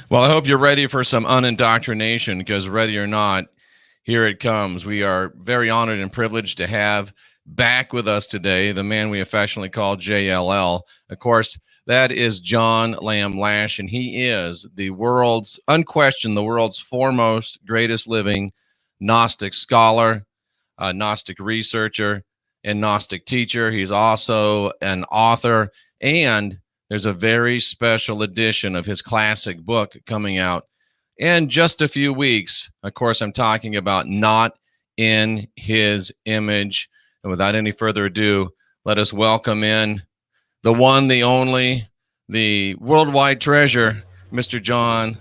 Well, I hope you're ready for some unindoctrination because, ready or not, here it comes. We are very honored and privileged to have back with us today the man we affectionately call JLL. Of course, that is John Lamb Lash, and he is the world's, unquestioned, the world's foremost, greatest living Gnostic scholar, Gnostic researcher, and Gnostic teacher. He's also an author, and there's a very special edition of his classic book coming out in just a few weeks. Of course, I'm talking about Not in His Image. And without any further ado, let us welcome in the one, the only, the worldwide treasure, Mr. John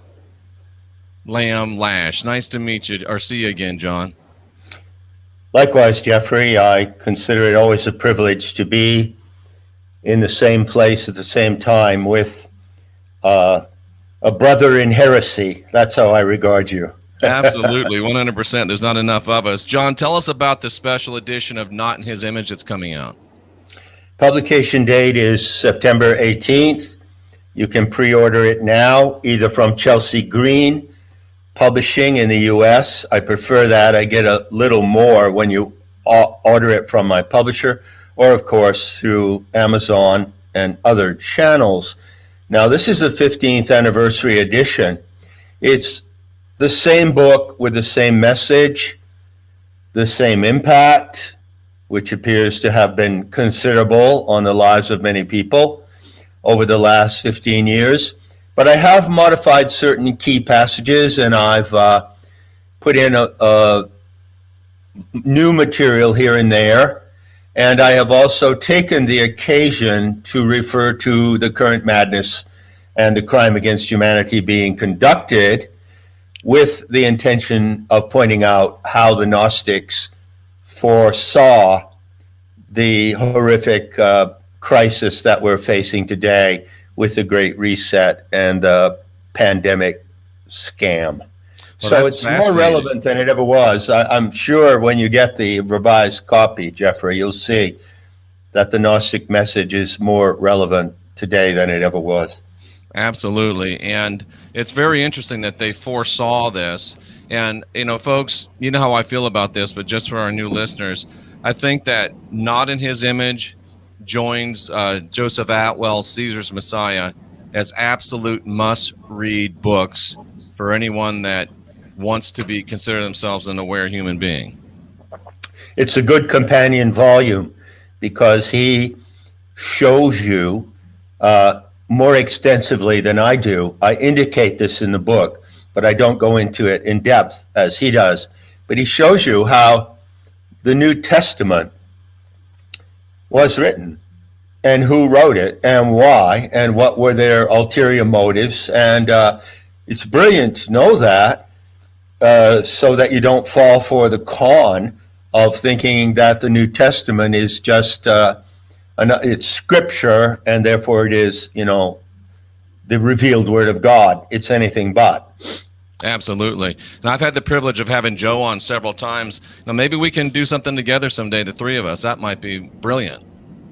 Lamb Lash. Nice to meet you, or see you again, John. Likewise, Jeffrey, I consider it always a privilege to be in the same place at the same time with a brother in heresy. That's how I regard you. Absolutely, 100%. There's not enough of us. John, tell us about the special edition of Not in His Image that's coming out. Publication date is September 18th. You can pre-order it now, either from Chelsea Green Publishing in the U.S. I prefer that. I get a little more when you order it from my publisher, or of course through Amazon and other channels. Now, this is the 15th anniversary edition. It's the same book with the same message, the same impact, which appears to have been considerable on the lives of many people over the last 15 years. But I have modified certain key passages, and I've put in a new material here and there. And I have also taken the occasion to refer to the current madness and the crime against humanity being conducted with the intention of pointing out how the Gnostics foresaw the horrific crisis that we're facing today with the Great Reset and the pandemic scam. Well, so it's more relevant than it ever was. I'm sure when you get the revised copy, Jeffrey, you'll see that the Gnostic message is more relevant today than it ever was. Absolutely. And it's very interesting that they foresaw this. And, you know, folks, you know how I feel about this, but just for our new listeners, I think that Not in His Image joins Joseph Atwell's Caesar's Messiah as absolute must-read books for anyone that wants to be consider themselves an aware human being. It's a good companion volume because he shows you more extensively than I do. I indicate this in the book, but I don't go into it in depth as he does. But he shows you how the New Testament was written and who wrote it and why and what were their ulterior motives. And it's brilliant to know that so that you don't fall for the con of thinking that the New Testament is just it's scripture and therefore it is, you know, the revealed word of God. It's anything but. Absolutely. And I've had the privilege of having Joe on several times. Now, maybe we can do something together someday, the three of us. That might be brilliant.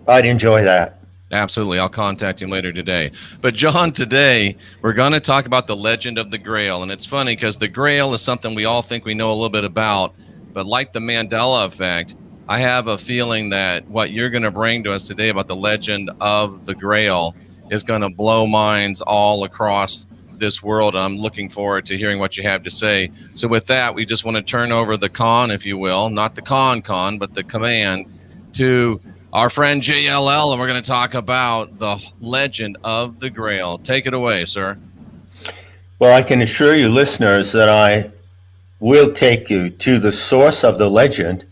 I'd enjoy that. Absolutely. I'll contact you later today. But John, today we're going to talk about the legend of the Grail. And it's funny because the Grail is something we all think we know a little bit about. But like the Mandela effect, I have a feeling that what you're going to bring to us today about the legend of the Grail is going to blow minds all across this world. I'm looking forward to hearing what you have to say. So with that, we just want to turn over the con, if you will, not the con, but the command to our friend JLL, and we're going to talk about the legend of the Grail. Take it away, sir. Well, I can assure you, listeners, that I will take you to the source of the legend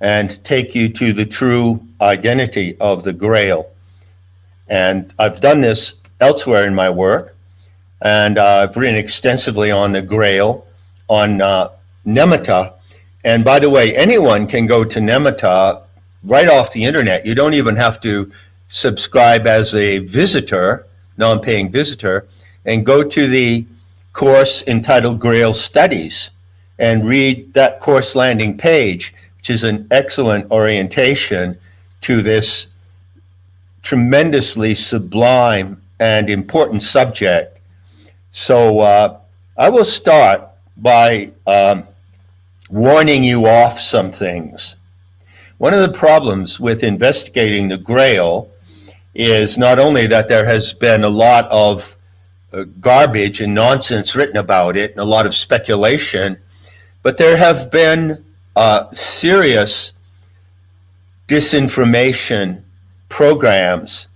and take you to the true identity of the Grail. And I've done this elsewhere in my work, and I've written extensively on the Grail, on Nemata. And by the way, anyone can go to Nemata right off the internet. You don't even have to subscribe as a visitor, non-paying visitor, and go to the course entitled Grail Studies and read that course landing page, which is an excellent orientation to this tremendously sublime and important subject So I will start by warning you off some things. One of the problems with investigating the Grail is not only that there has been a lot of garbage and nonsense written about it and a lot of speculation, but there have been serious disinformation programs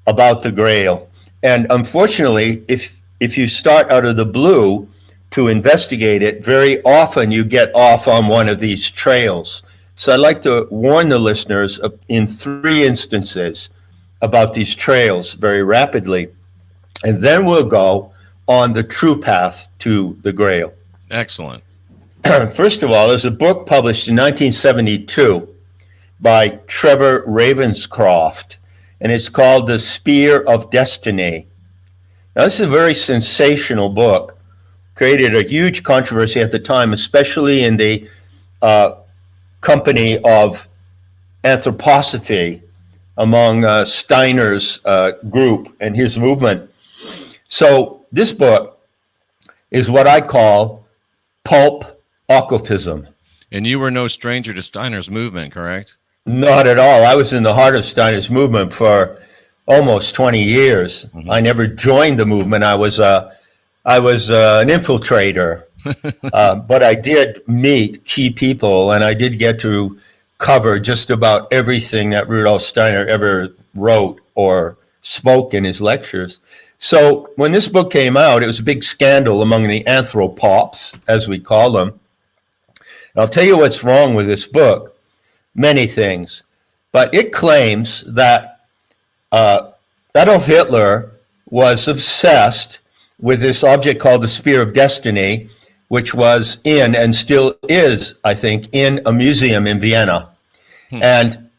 about the Grail. And unfortunately, if you start out of the blue to investigate it, very often you get off on one of these trails. So I'd like to warn the listeners in 3 instances about these trails very rapidly. And then we'll go on the true path to the Grail. Excellent. First of all, there's a book published in 1972 by Trevor Ravenscroft, and it's called The Spear of Destiny. Now, this is a very sensational book, created a huge controversy at the time, especially in the company of anthroposophy among Steiner's group and his movement. So this book is what I call pulp occultism. And you were no stranger to Steiner's movement, correct? Not at all. I was in the heart of Steiner's movement for almost 20 years. Mm-hmm. I never joined the movement. I was an infiltrator, but I did meet key people, and I did get to cover just about everything that Rudolf Steiner ever wrote or spoke in his lectures. So when this book came out, it was a big scandal among the anthropops, as we call them. And I'll tell you what's wrong with this book. Many things. But it claims that Adolf Hitler was obsessed with this object called the Spear of Destiny, which was in and still is, I think, in a museum in Vienna. And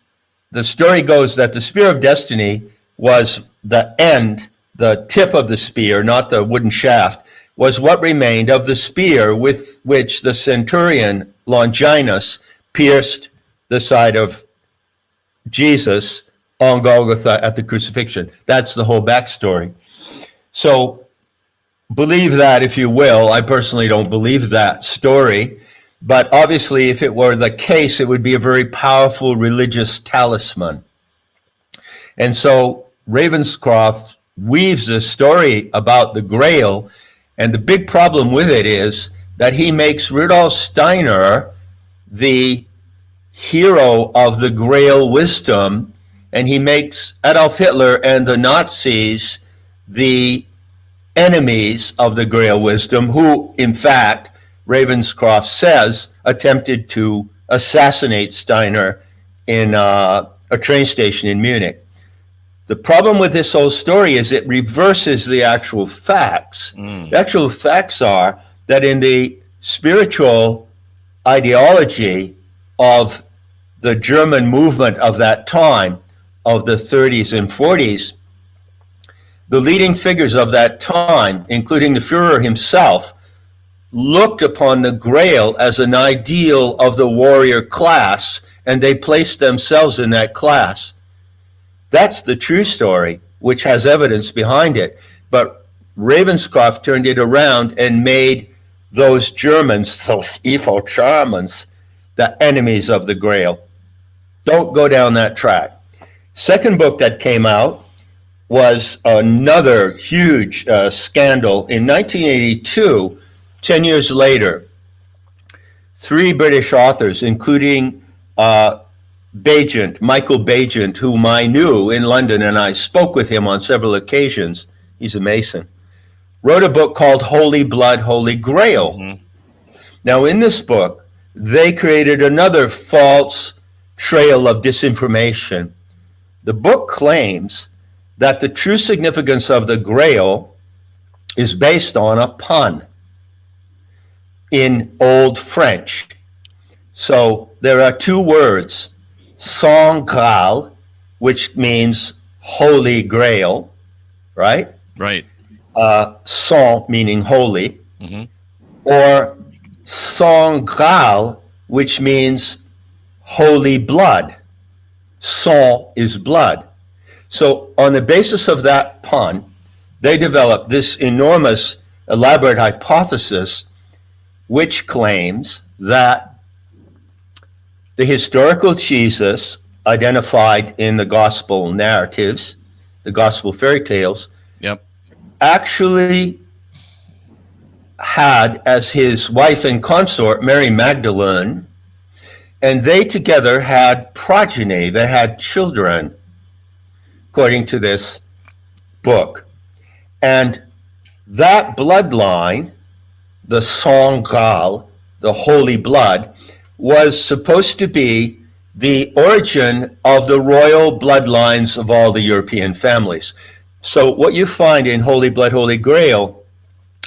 the story goes that the Spear of Destiny was the end, the tip of the spear, not the wooden shaft, was what remained of the spear with which the centurion Longinus pierced the side of Jesus on Golgotha at the crucifixion. That's the whole backstory. So believe that if you will. I personally don't believe that story, but obviously if it were the case, it would be a very powerful religious talisman. And so Ravenscroft weaves a story about the Grail, and the big problem with it is that he makes Rudolf Steiner the hero of the Grail wisdom, and he makes Adolf Hitler and the Nazis the enemies of the Grail wisdom, who, in fact, Ravenscroft says, attempted to assassinate Steiner in a train station in Munich. The problem with this whole story is it reverses the actual facts. The actual facts are that in the spiritual ideology of the German movement of that time, of the 30s and 40s, the leading figures of that time, including the Führer himself, looked upon the Grail as an ideal of the warrior class, and they placed themselves in that class. That's the true story, which has evidence behind it. But Ravenscroft turned it around and made those Germans, those evil Germans, the enemies of the Grail. Don't go down that track. Second book that came out was another huge scandal. In 1982, 10 years later, 3 British authors, including Michael Bagent, whom I knew in London, and I spoke with him on several occasions, he's a Mason, wrote a book called Holy Blood, Holy Grail. Mm-hmm. Now, in this book, they created another false trail of disinformation. The book claims that the true significance of the Grail is based on a pun in Old French. So there are 2 words, Saint Grail, which means Holy Grail, right? Right. Saint meaning holy, mm-hmm. or Saint Grail, which means holy blood. Sang is blood. So on the basis of that pun, they developed this enormous, elaborate hypothesis which claims that the historical Jesus identified in the gospel narratives, the gospel fairy tales, Yep. actually had as his wife and consort Mary Magdalene, and they together had progeny, they had children, according to this book. And that bloodline, the sang Grail, the holy blood, was supposed to be the origin of the royal bloodlines of all the European families. So what you find in Holy Blood, Holy Grail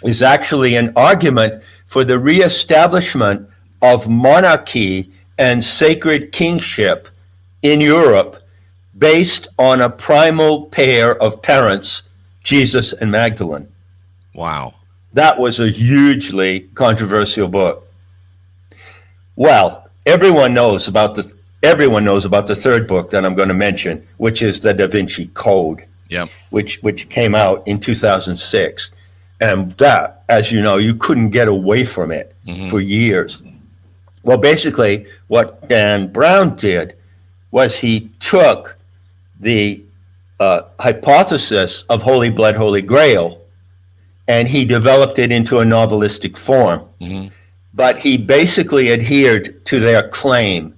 is actually an argument for the reestablishment of monarchy and sacred kingship in Europe based on a primal pair of parents, Jesus and Magdalene. Wow. That was a hugely controversial book. Well, everyone knows about the third book that I'm going to mention, which is the Da Vinci Code, Yep. which came out in 2006. And that, as you know, you couldn't get away from it for years. Well, basically, what Dan Brown did was he took the hypothesis of Holy Blood, Holy Grail, and he developed it into a novelistic form. But he basically adhered to their claim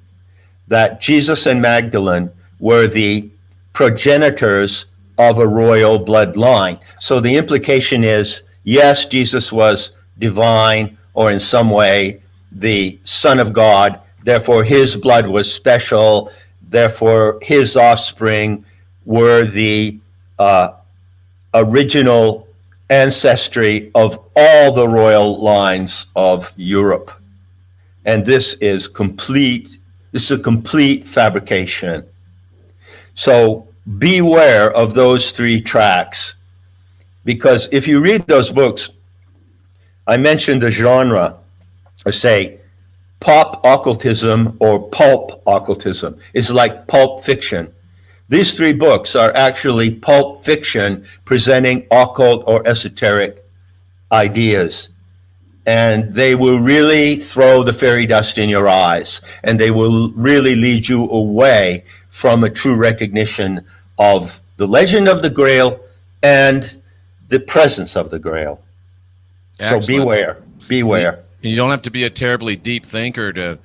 that Jesus and Magdalene were the progenitors of a royal bloodline. So the implication is, yes, Jesus was divine or in some way the Son of God, therefore his blood was special, therefore his offspring were the original ancestry of all the royal lines of Europe. And this is a complete fabrication. So beware of those three tracks, because if you read those books, I mentioned the genre, or say pop occultism or pulp occultism. It's like pulp fiction. These three books are actually pulp fiction presenting occult or esoteric ideas. And they will really throw the fairy dust in your eyes, and they will really lead you away from a true recognition of the legend of the Grail and the presence of the Grail. Excellent. So beware. You don't have to be a terribly deep thinker to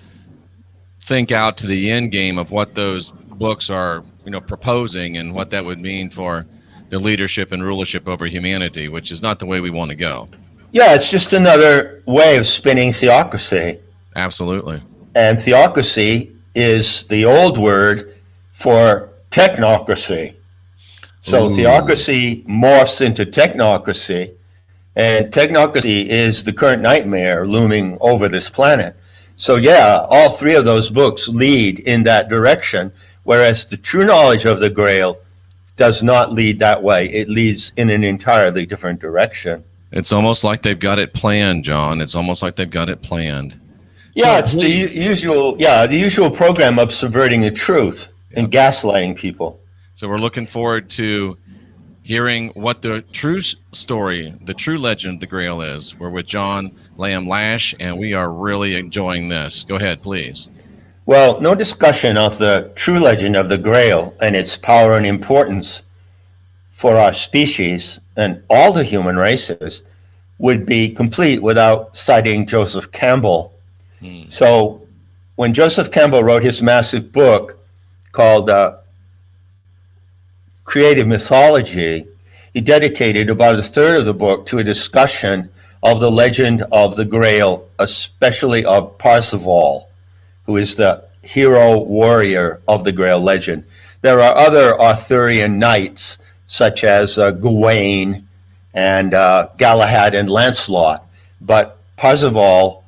think out to the end game of what those books are, proposing and what that would mean for the leadership and rulership over humanity, which is not the way we want to go. Yeah, it's just another way of spinning theocracy. Absolutely. And theocracy is the old word for technocracy. So theocracy morphs into technocracy, and technocracy is the current nightmare looming over this planet. So yeah, all three of those books lead in that direction, whereas the true knowledge of the Grail does not lead that way. It leads in an entirely different direction. It's almost like they've got it planned, John. It's almost like they've got it planned. Yeah, it's the usual program of subverting the truth and gaslighting people. So we're looking forward to hearing what the true story, the true legend of the Grail is. We're with John Lamb Lash, and we are really enjoying this. Go ahead, please. Well, no discussion of the true legend of the Grail and its power and importance for our species and all the human races would be complete without citing Joseph Campbell. So when Joseph Campbell wrote his massive book called Creative Mythology, he dedicated about a third of the book to a discussion of the legend of the Grail, especially of Parzival, who is the hero warrior of the Grail legend. There are other Arthurian knights, such as Gawain and Galahad and Lancelot, but Parzival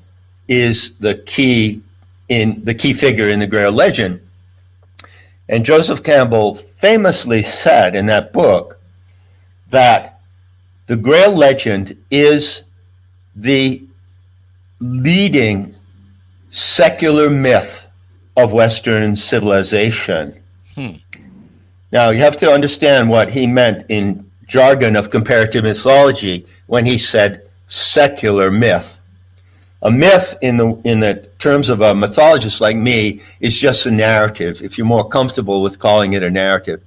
is the key figure in the Grail legend. And Joseph Campbell famously said in that book that the Grail legend is the leading secular myth of Western civilization. Now, you have to understand what he meant in jargon of comparative mythology when he said secular myth. A myth, in the terms of a mythologist like me, is just a narrative, if you're more comfortable with calling it a narrative.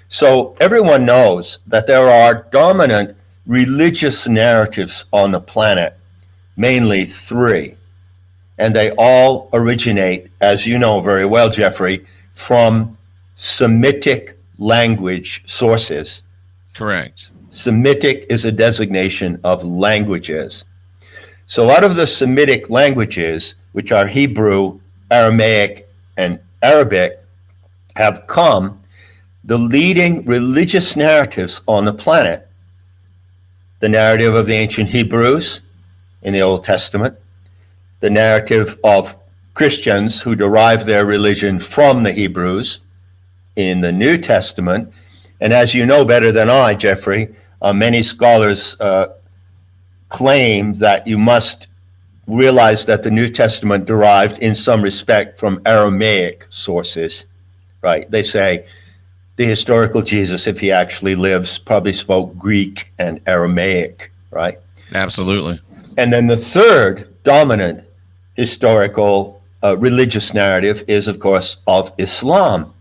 So everyone knows that there are dominant religious narratives on the planet, mainly three. And they all originate, as you know very well, Jeffrey, from Semitic language sources. Correct. Semitic is a designation of languages. So out of the Semitic languages, which are Hebrew, Aramaic, and Arabic, have come the leading religious narratives on the planet. The narrative of the ancient Hebrews in the Old Testament, the narrative of Christians who derive their religion from the Hebrews in the New Testament. And as you know better than I, Jeffrey, many scholars claim that you must realize that the New Testament derived in some respect from Aramaic sources, right? They say the historical Jesus, if he actually lives, probably spoke Greek and Aramaic, right? Absolutely. And then the third dominant historical religious narrative is, of course, of Islam.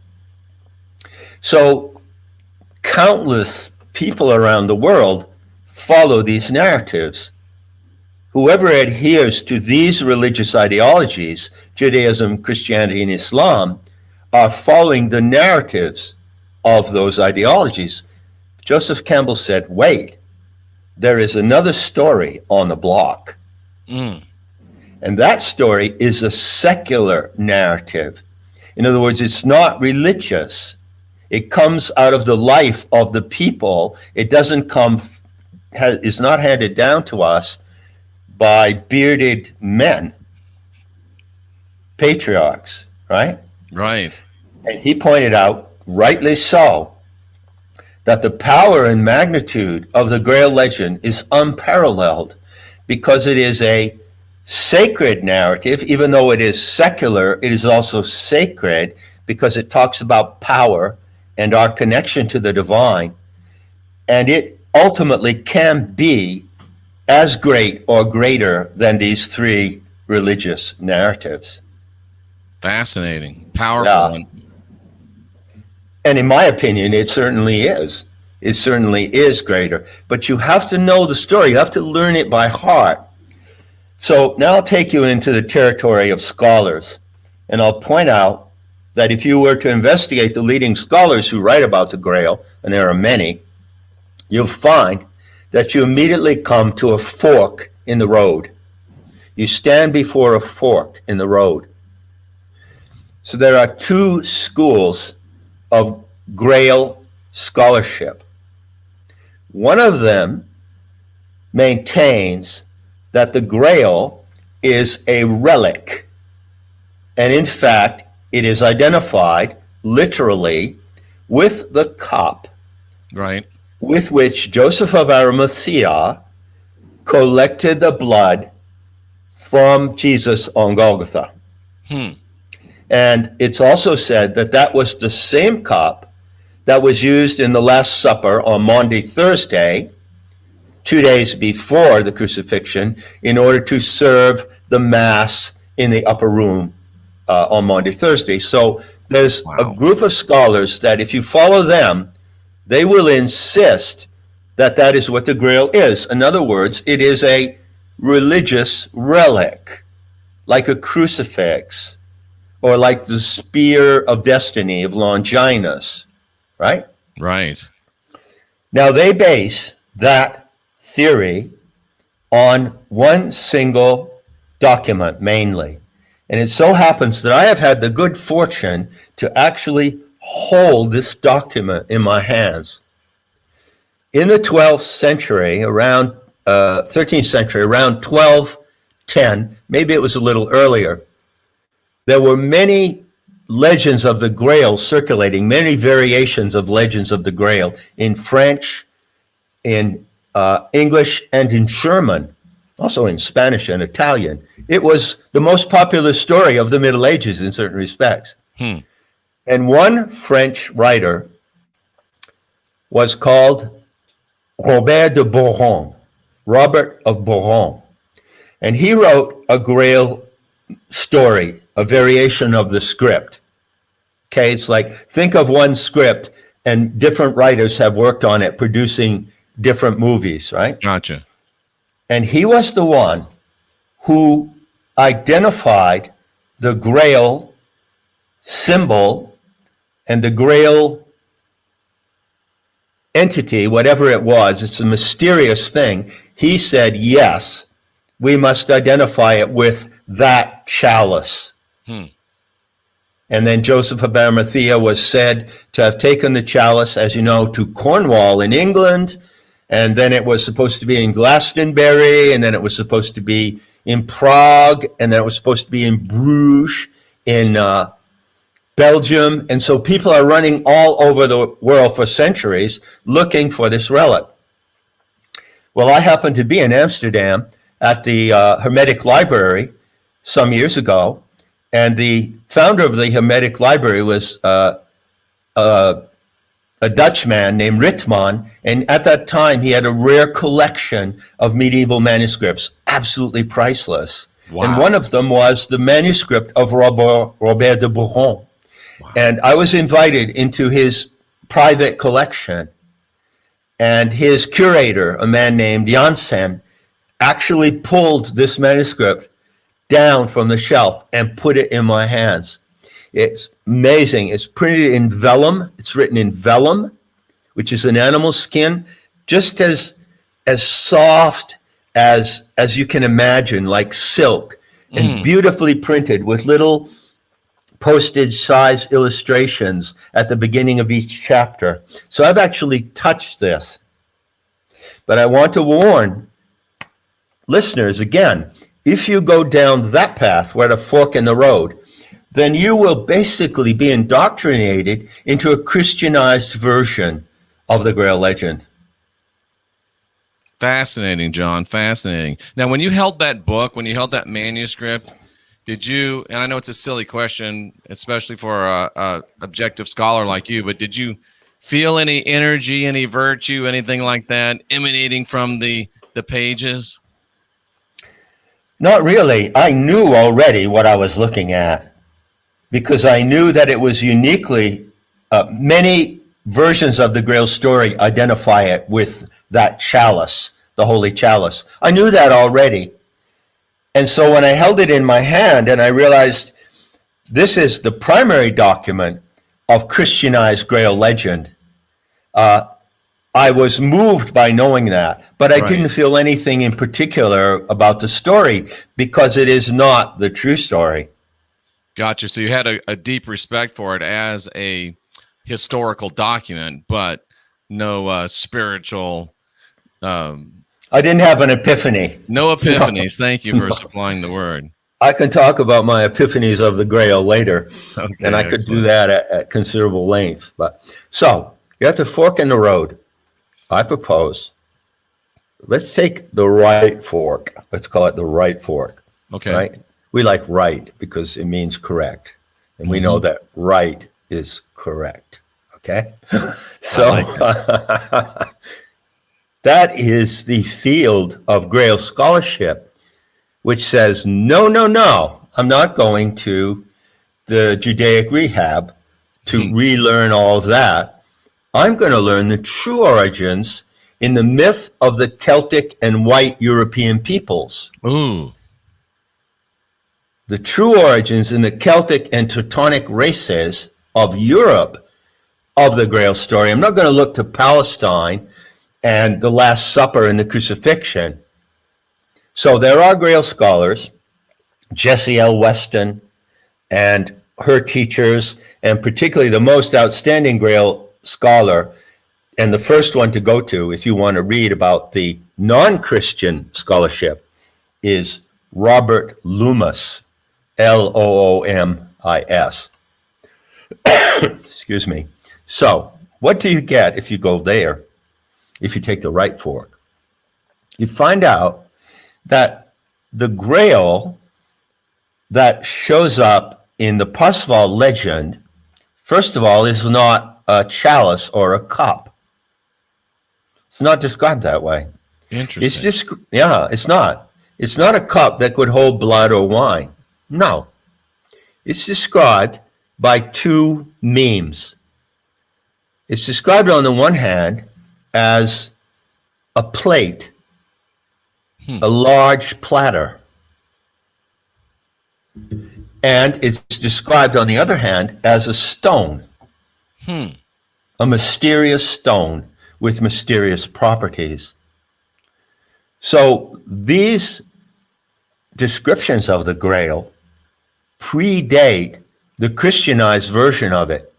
So countless people around the world follow these narratives. Whoever adheres to these religious ideologies, Judaism, Christianity, and Islam, are following the narratives of those ideologies. Joseph Campbell said, wait, there is another story on the block. And that story is a secular narrative. In other words, it's not religious. It comes out of the life of the people. It doesn't come, is not handed down to us by bearded men, patriarchs, right? Right. And he pointed out, rightly so, that the power and magnitude of the Grail legend is unparalleled because it is a sacred narrative. Even though it is secular, it is also sacred because it talks about power and our connection to the divine. And it ultimately can be as great or greater than these three religious narratives. Fascinating. Powerful one. And in my opinion, it certainly is. It certainly is greater. But you have to know the story. You have to learn it by heart. So now I'll take you into the territory of scholars. And I'll point out that if you were to investigate the leading scholars who write about the Grail, and there are many, you'll find that you immediately come to a fork in the road. You stand before a fork in the road. So there are two schools of Grail scholarship. One of them maintains that the Grail is a relic. And in fact, it is identified literally with the cup, right, with which Joseph of Arimathea collected the blood from Jesus on Golgotha. And it's also said that that was the same cup that was used in the Last Supper on Maundy Thursday, 2 days before the crucifixion, in order to serve the Mass in the upper room on Maundy Thursday. So there's a group of scholars that if you follow them, they will insist that that is what the Grail is. In other words, it is a religious relic, like a crucifix, or like the spear of destiny of Longinus, right? Right. Now they base that theory on one single document mainly. And it so happens that I have had the good fortune to actually hold this document in my hands. In the 12th century, around 13th century, around 1210, maybe it was a little earlier, there were many legends of the Grail circulating, many variations of legends of the Grail in French, in English, and in German, also in Spanish and Italian. It was the most popular story of the Middle Ages in certain respects. And one French writer was called Robert de Boron, Robert of Boron. And he wrote a Grail story, a variation of the script. Okay, it's like, think of one script and different writers have worked on it, producing different movies, right? Gotcha. And he was the one who identified the Grail symbol and the Grail entity, whatever it was. It's a mysterious thing. He said, yes, we must identify it with that chalice. And then Joseph of Arimathea was said to have taken the chalice, as you know, to Cornwall in England. And then it was supposed to be in Glastonbury, and then it was supposed to be in Prague, and then it was supposed to be in Bruges, in Belgium. And so people are running all over the world for centuries looking for this relic. Well, I happened to be in Amsterdam at the Hermetic Library some years ago, and the founder of the Hermetic Library was a Dutchman named Ritman, and at that time he had a rare collection of medieval manuscripts, absolutely priceless. Wow. And one of them was the manuscript of Robert de Boron. Wow. And I was invited into his private collection, and his curator, a man named Janssen, actually pulled this manuscript down from the shelf and put it in my hands. It's amazing. It's printed in vellum. It's written in vellum, which is an animal skin, just as soft as you can imagine, like silk, and beautifully printed with little postage size illustrations at the beginning of each chapter. So I've actually touched this. But I want to warn listeners again, if you go down that path, we're at a fork in the road, then you will basically be indoctrinated into a Christianized version of the Grail legend. Fascinating, John. Fascinating. Now, when you held that book, when you held that manuscript, did you, and I know it's a silly question, especially for a objective scholar like you, but did you feel any energy, any virtue, anything like that emanating from the pages? Not really. I knew already what I was looking at because I knew that it was uniquely, many versions of the Grail story identify it with that chalice, the holy chalice. I knew that already. And so when I held it in my hand and I realized this is the primary document of Christianized Grail legend, I was moved by knowing that, but I didn't feel anything in particular about the story because it is not the true story. Gotcha. So you had a deep respect for it as a historical document, but no spiritual. I didn't have an epiphany. No epiphanies. Thank you for supplying the word. I can talk about my epiphanies of the Grail later, and I could do that at considerable length. But so you're at the fork in the road. I propose, let's take the right fork. Let's call it the right fork. Okay. Right? We like right because it means correct. And we know that right is correct. Okay? So that is the field of Grail scholarship, which says, no, I'm not going to the Judaic rehab to relearn all of that. I'm going to learn the true origins in the myth of the Celtic and white European peoples. Ooh. The true origins in the Celtic and Teutonic races of Europe of the Grail story. I'm not going to look to Palestine and the Last Supper and the crucifixion. So there are Grail scholars, Jessie L. Weston and her teachers, and particularly the most outstanding Grail scholar, and the first one to go to if you want to read about the non-Christian scholarship, is Robert Loomis, Loomis. Excuse me. So what do you get if you go there, if you take the right fork? You find out that the Grail that shows up in the Parsifal legend, first of all, is not a chalice or a cup. It's not described that way. Interesting. It's just, yeah, it's not. It's not a cup that could hold blood or wine. No. It's described by two memes. It's described on the one hand as a plate, a large platter. And it's described on the other hand as a stone, a mysterious stone with mysterious properties. So these descriptions of the Grail predate the Christianized version of it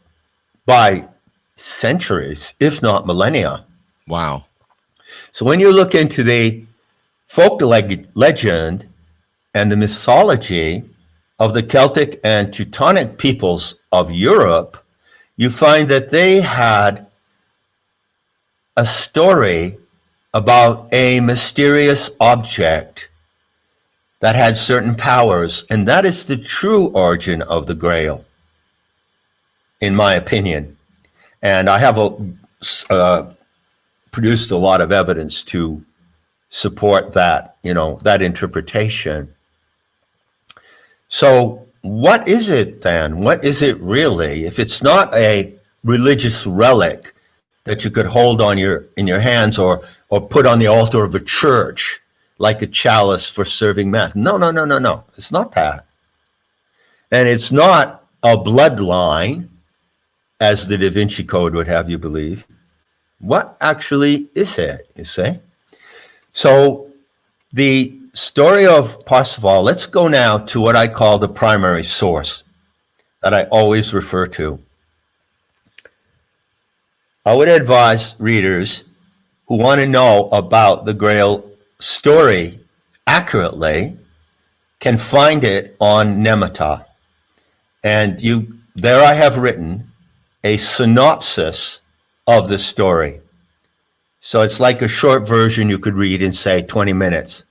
by centuries, if not millennia. Wow. So when you look into the folk legend and the mythology of the Celtic and Teutonic peoples of Europe, you find that they had a story about a mysterious object that had certain powers, and that is the true origin of the Grail, in my opinion. And I have produced a lot of evidence to support that, that interpretation. So what is it then? What is it really? If it's not a religious relic that you could hold in your hands or put on the altar of a church, like a chalice for serving mass. No. It's not that. And it's not a bloodline, as the Da Vinci Code would have you believe. What actually is it, you see? So the story of Parsifal, let's go now to what I call the primary source that I always refer to. I would advise readers who want to know about the Grail story accurately can find it on Nemata. And there I have written a synopsis of the story. So it's like a short version you could read in, say, 20 minutes.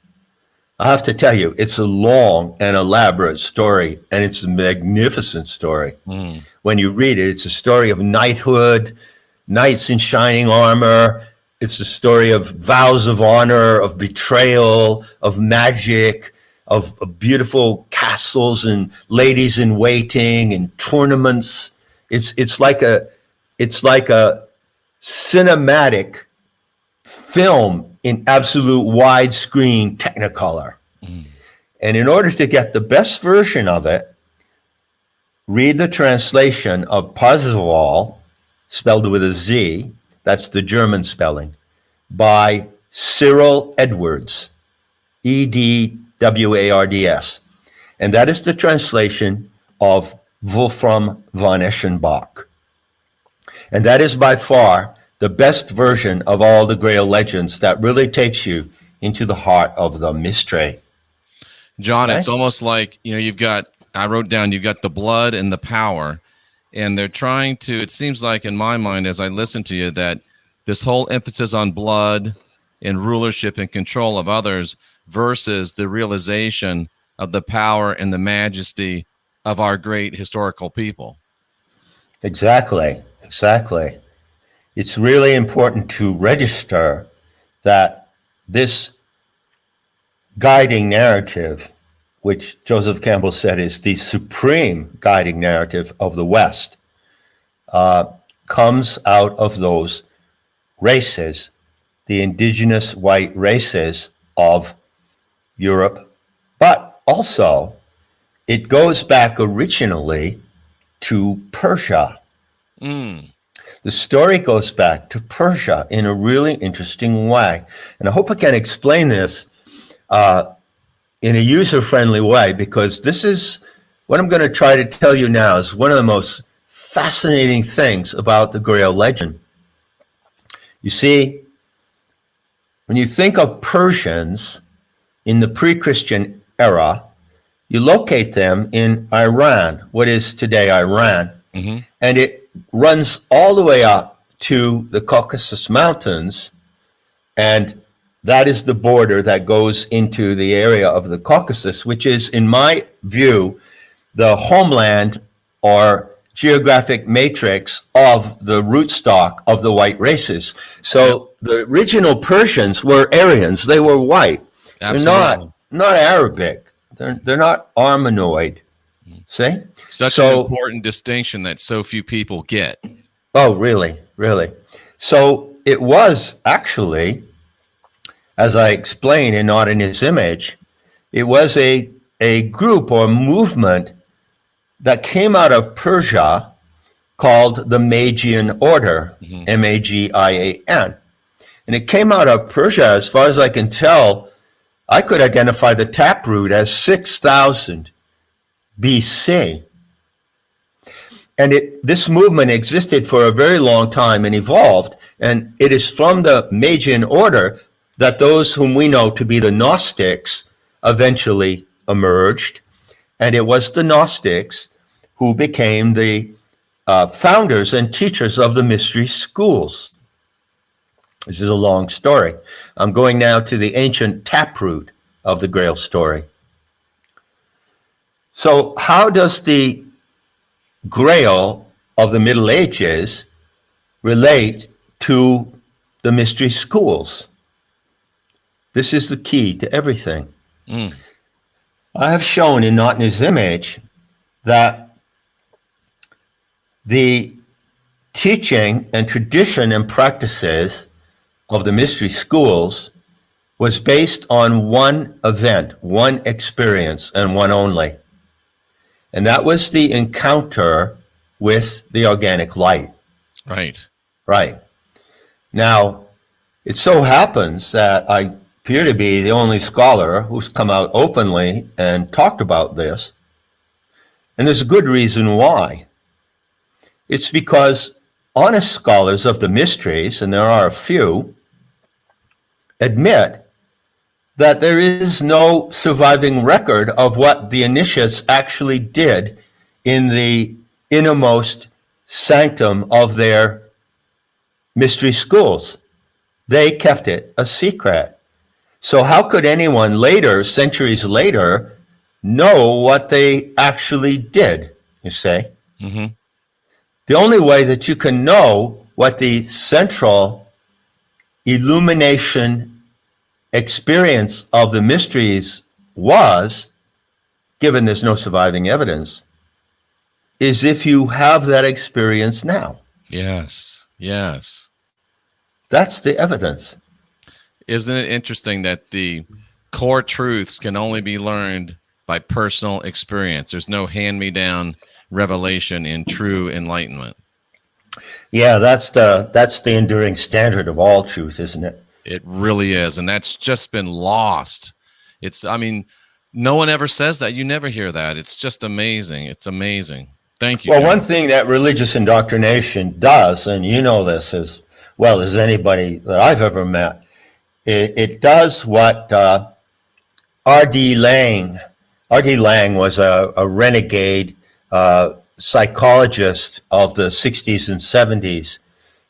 I have to tell you, it's a long and elaborate story, and it's a magnificent story. When you read it, it's a story of knighthood, knights in shining armor. It's a story of vows of honor, of betrayal, of magic, of beautiful castles and ladies in waiting and tournaments. It's like a cinematic film in absolute widescreen Technicolor. And in order to get the best version of it, read the translation of Parzival, spelled with a Z, that's the German spelling, by Cyril Edwards, Edwards. And that is the translation of Wolfram von Eschenbach. And that is by far the best version of all the Grail legends that really takes you into the heart of the mystery. John, okay? It's almost like, I wrote down, you've got the blood and the power, and they're trying to, it seems like in my mind, as I listen to you, that this whole emphasis on blood and rulership and control of others versus the realization of the power and the majesty of our great historical people. Exactly. It's really important to register that this guiding narrative, which Joseph Campbell said is the supreme guiding narrative of the West, comes out of those races, the indigenous white races of Europe, but also it goes back originally to Persia. The story goes back to Persia in a really interesting way. And I hope I can explain this in a user-friendly way, because this is what I'm going to try to tell you now is one of the most fascinating things about the Grail legend. You see, when you think of Persians in the pre-Christian era, you locate them in Iran, what is today Iran, and it runs all the way up to the Caucasus Mountains, and that is the border that goes into the area of the Caucasus, which is, in my view, the homeland or geographic matrix of the rootstock of the white races. So the original Persians were Aryans. They were white. Absolutely. They're not Arabic. They're not Armenoid. See? Such an important distinction that so few people get. Oh, really? Really? So it was actually, as I explain in Not in His Image, it was a group or movement that came out of Persia called the Magian Order, Magian. And it came out of Persia, as far as I can tell. I could identify the taproot as 6,000 BC. And this movement existed for a very long time and evolved. And it is from the Magian Order that those whom we know to be the Gnostics eventually emerged. And it was the Gnostics who became the founders and teachers of the mystery schools. This is a long story. I'm going now to the ancient taproot of the Grail story. So how does the Grail of the Middle Ages relate to the mystery schools? This is the key to everything. I have shown in Not in His Image that the teaching and tradition and practices of the mystery schools was based on one event, one experience, and one only. And that was the encounter with the organic light. Right. Right. Now, it so happens that I appear to be the only scholar who's come out openly and talked about this. And there's a good reason why. It's because honest scholars of the mysteries, and there are a few, admit that there is no surviving record of what the initiates actually did in the innermost sanctum of their mystery schools. They kept it a secret. So how could anyone later, centuries later, know what they actually did, you say? Mm-hmm. The only way that you can know what the central illumination experience of the mysteries was, given there's no surviving evidence, is if you have that experience now. Yes. Yes. That's the evidence. Isn't it interesting that the core truths can only be learned by personal experience? There's no hand-me-down revelation in true enlightenment. Yeah, that's the enduring standard of all truth, isn't it? It really is, and that's just been lost. No one ever says that. You never hear that. It's just amazing. It's amazing. Thank you. Well, John. one thing that religious indoctrination does, and you know this as well as anybody that I've ever met, it does what R.D. Laing was a renegade psychologist of the 60s and 70s.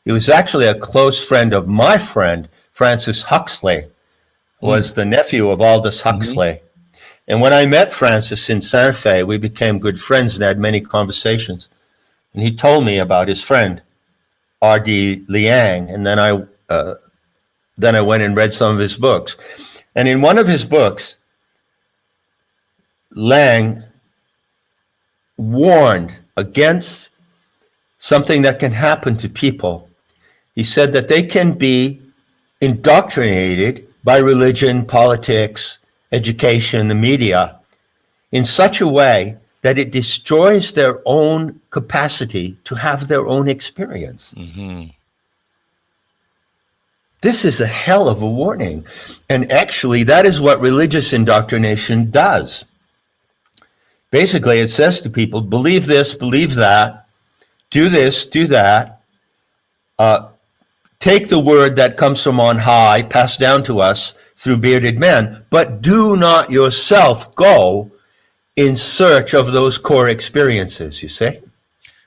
He was actually a close friend of my friend, Francis Huxley, was the nephew of Aldous Huxley. And when I met Francis in Santa Fe, we became good friends and had many conversations. And he told me about his friend, R.D. Liang, and then I went and read some of his books. And in one of his books, Liang warned against something that can happen to people. He said that they can be indoctrinated by religion, politics, education, the media, in such a way that it destroys their own capacity to have their own experience. Mm-hmm. This is a hell of a warning. And actually, that is what religious indoctrination does. Basically, it says to people, believe this, believe that, do this, do that, take the word that comes from on high, passed down to us through bearded men, but do not yourself go in search of those core experiences, you see?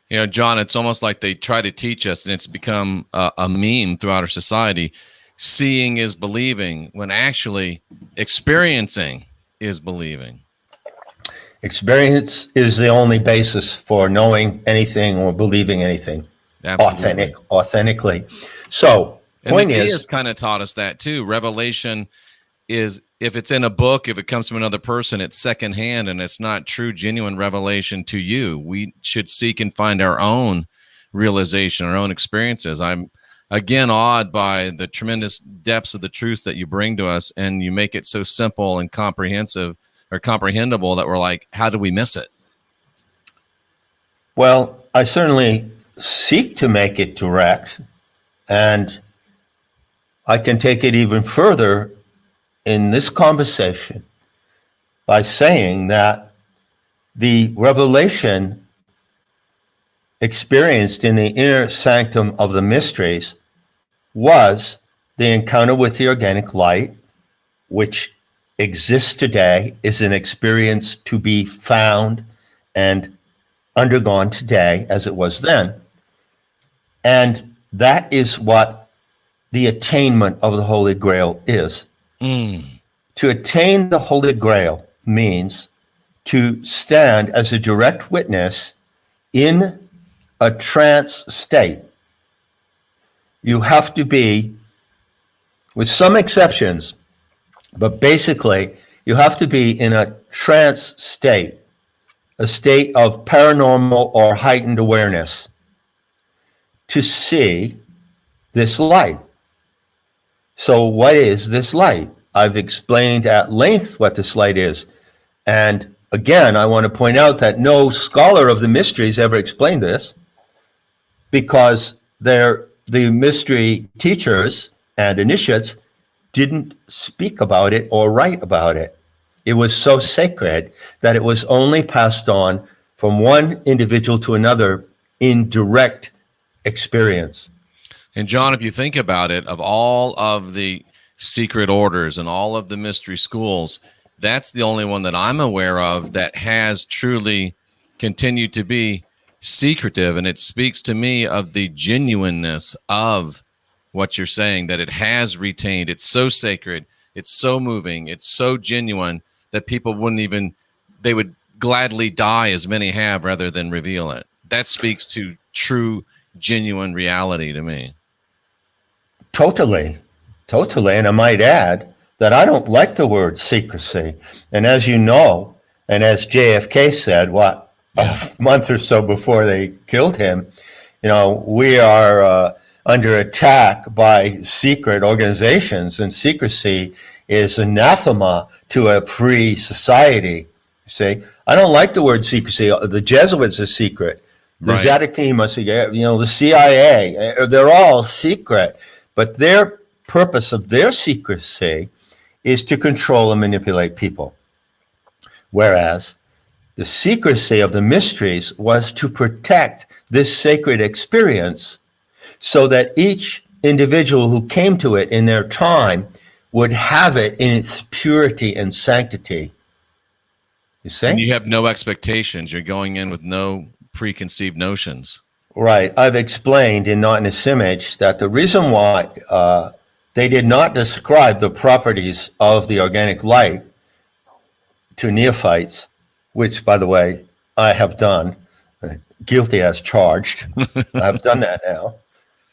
You know, John, it's almost like they try to teach us, and it's become a meme throughout our society. Seeing is believing, when actually experiencing is believing. Experience is the only basis for knowing anything or believing anything. Absolutely. Authentically. So, And point the key is, has kind of taught us that too. Revelation is, if it's in a book, if it comes from another person, it's secondhand and it's not true, genuine revelation to you. We should seek and find our own realization, our own experiences. I'm again awed by the tremendous depths of the truth that you bring to us, and you make it so simple and comprehensive or comprehensible that we're like, how do we miss it? well, I certainly seek to make it direct, and I can take it even further in this conversation by saying that the revelation experienced in the inner sanctum of the mysteries was the encounter with the organic light, which exists today, is an experience to be found and undergone today as it was then. And that is what the attainment of the Holy Grail is. To attain the Holy Grail means to stand as a direct witness in a trance state. You have to be, with some exceptions, but basically, you have to be in a trance state, a state of paranormal or heightened awareness, to see this light. So what is this light? I've explained at length what this light is. And again, I want to point out that no scholar of the mysteries ever explained this, because the mystery teachers and initiates didn't speak about it or write about it. It was so sacred that it was only passed on from one individual to another in direct experience. And John, if you think about it, of all of the secret orders and all of the mystery schools, that's the only one that I'm aware of that has truly continued to be secretive. And it speaks to me of the genuineness of what you're saying, that it has retained. It's so sacred, it's so moving, it's so genuine that people they would gladly die, as many have, rather than reveal it. That speaks to true, genuine reality to me. Totally. And I might add that I don't like the word secrecy. And as you know, and as JFK said, a month or so before they killed him, we are under attack by secret organizations, and secrecy is anathema to a free society. See, I don't like the word secrecy. The Jesuits are secret. The Zadokim are secret. The CIA, they're all secret. But their purpose of their secrecy is to control and manipulate people. Whereas the secrecy of the mysteries was to protect this sacred experience so that each individual who came to it in their time would have it in its purity and sanctity. You see? And you have no expectations. You're going in with no preconceived notions. Right. I've explained in Not in This Image that the reason why they did not describe the properties of the organic light to neophytes, which, by the way, I have done, guilty as charged. I've done that now.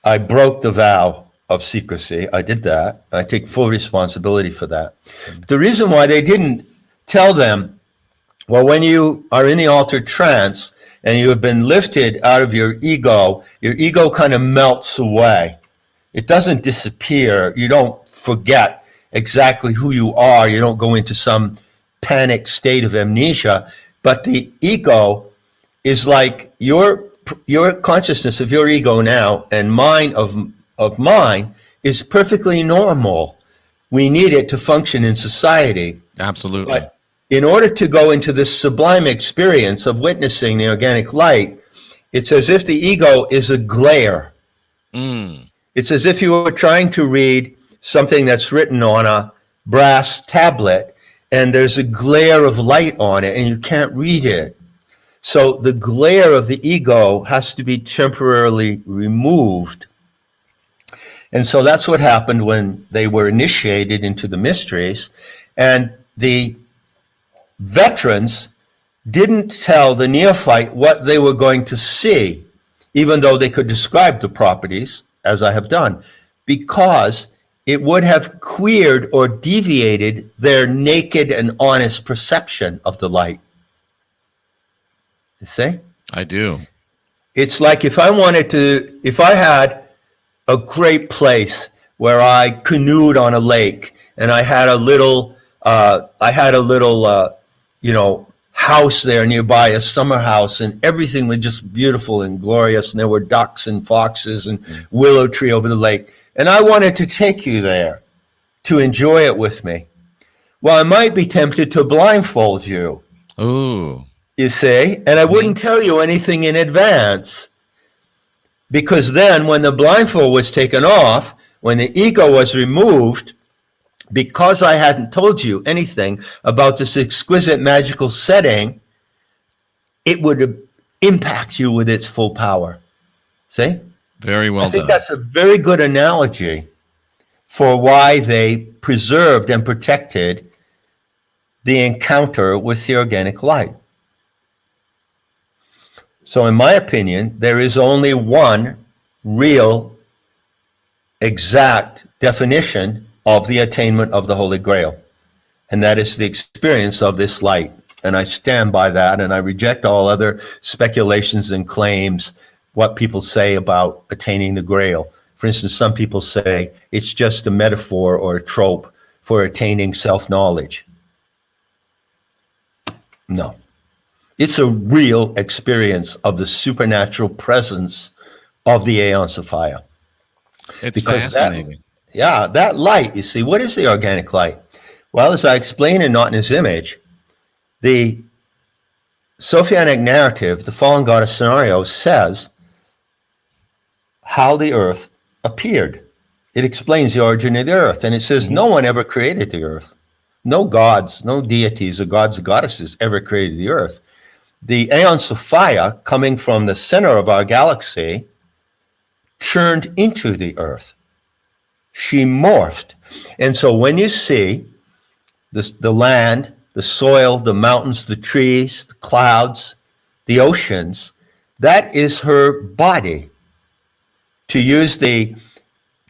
I broke the vow of secrecy. I did that. I take full responsibility for that. The reason why they didn't tell them, well, when you are in the altered trance and you have been lifted out of your ego kind of melts away. It doesn't disappear. You don't forget exactly who you are. You don't go into some panic state of amnesia. But the ego is like your consciousness of your ego now and mine of mine is perfectly normal. We need it to function in society. Absolutely. But in order to go into this sublime experience of witnessing the organic light, it's as if the ego is a glare. It's as if you were trying to read something that's written on a brass tablet, and there's a glare of light on it, and you can't read it. So the glare of the ego has to be temporarily removed. And so that's what happened when they were initiated into the mysteries. And the veterans didn't tell the neophyte what they were going to see, even though they could describe the properties, as I have done, because it would have queered or deviated their naked and honest perception of the light. You see? I do. It's like if I had a great place where I canoed on a lake, and I had a little house there nearby, a summer house, and everything was just beautiful and glorious, and there were ducks and foxes and willow tree over the lake, and I wanted to take you there to enjoy it with me. Well, I might be tempted to blindfold you. Ooh. You see, and I wouldn't tell you anything in advance, because then when the blindfold was taken off, when the ego was removed, because I hadn't told you anything about this exquisite magical setting, it would impact you with its full power. See? Very well done. I think that's a very good analogy for why they preserved and protected the encounter with the organic light. So in my opinion, there is only one real, exact definition of the attainment of the Holy Grail, and that is the experience of this light. And I stand by that, and I reject all other speculations and claims, what people say about attaining the Grail. For instance, some people say it's just a metaphor or a trope for attaining self-knowledge. No. It's a real experience of the supernatural presence of the Aeon Sophia. It's fascinating. That light, you see, what is the organic light? Well, as I explain in Not in His Image, the Sophianic narrative, the fallen goddess scenario, says how the earth appeared. It explains the origin of the earth, and it says no one ever created the earth. No gods, no deities or gods or goddesses ever created the earth. The Aeon Sophia, coming from the center of our galaxy, turned into the earth. She morphed. And so when you see the land, the soil, the mountains, the trees, the clouds, the oceans, that is her body. To use the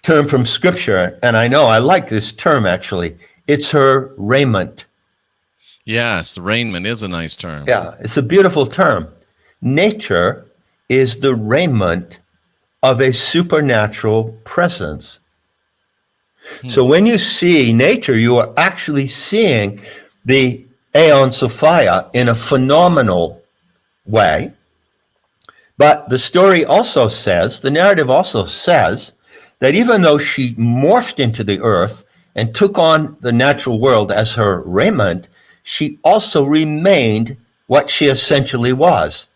term from Scripture, and I know I like this term actually, it's her raiment. Yes, raiment is a nice term. Yeah, it's a beautiful term. Nature is the raiment of a supernatural presence. So when you see nature, you are actually seeing the Aeon Sophia in a phenomenal way. But the story also says, the narrative also says, that even though she morphed into the earth and took on the natural world as her raiment, she also remained what she essentially was.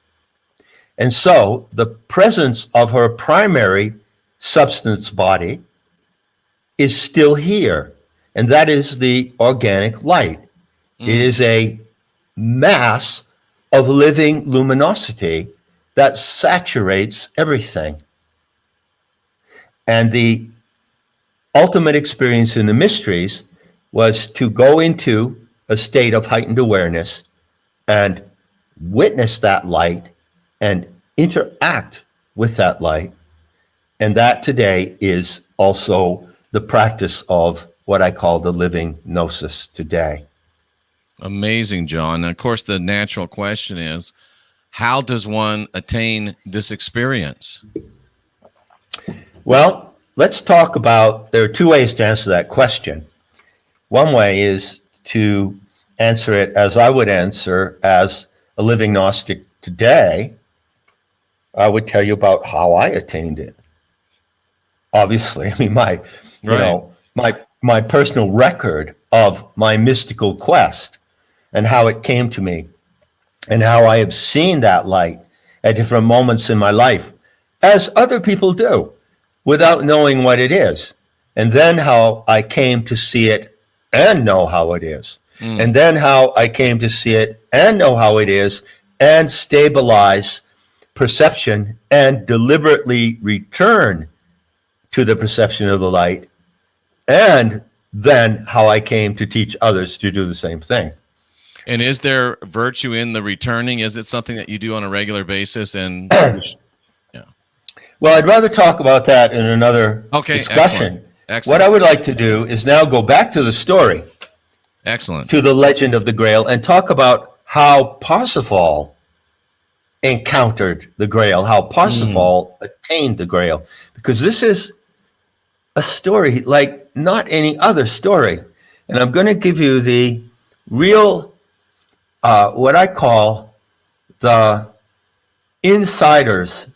And so the presence of her primary substance body is still here, and that is the organic light. It is a mass of living luminosity that saturates everything. And the ultimate experience in the mysteries was to go into a state of heightened awareness and witness that light and interact with that light. And that today is also the practice of what I call the living gnosis today. Amazing, John. And of course, the natural question is, how does one attain this experience? Well, let's talk about, there are two ways to answer that question. One way is to answer it as I would answer as a living Gnostic today. I would tell you about how I attained it. Obviously, I mean, my personal record of my mystical quest and how it came to me and how I have seen that light at different moments in my life, as other people do, without knowing what it is. And then how I came to see it and know how it is. And then how I came to see it and know how it is and stabilize perception and deliberately return to the perception of the light. And then how I came to teach others to do the same thing. And is there virtue in the returning? Is it something that you do on a regular basis? And yeah. Well, I'd rather talk about that in another discussion. Excellent. What I would like to do is now go back to the story, Excellent. to the legend of the Grail, and talk about how Parsifal encountered the Grail, how Parsifal attained the Grail, because this is a story like not any other story. And I'm going to give you the real, what I call the insider's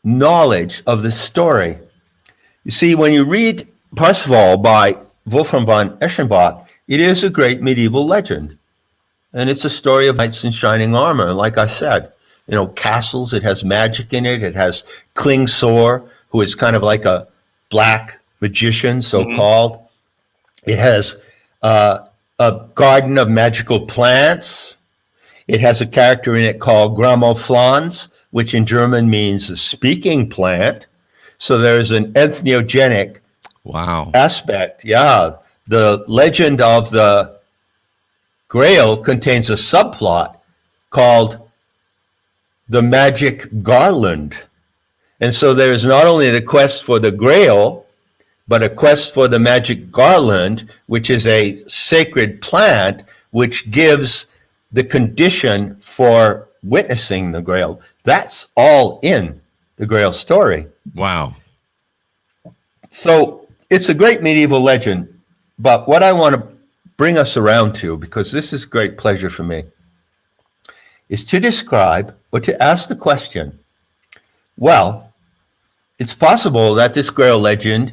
knowledge of the story. You see, when you read Parsifal by Wolfram von Eschenbach, it is a great medieval legend. And it's a story of knights in shining armor. Like I said, castles, it has magic in it. It has Klingsor, who is kind of like a black magician, so-called. It has a garden of magical plants. It has a character in it called Gramophlans, which in German means a speaking plant. So there's an entheogenic aspect. Yeah, the legend of the Grail contains a subplot called the Magic Garland. And so there's not only the quest for the Grail, but a quest for the Magic Garland, which is a sacred plant which gives the condition for witnessing the Grail. That's all in the Grail story. Wow. So it's a great medieval legend, but what I want to bring us around to, because this is great pleasure for me, is to describe or to ask the question, well, it's possible that this Grail legend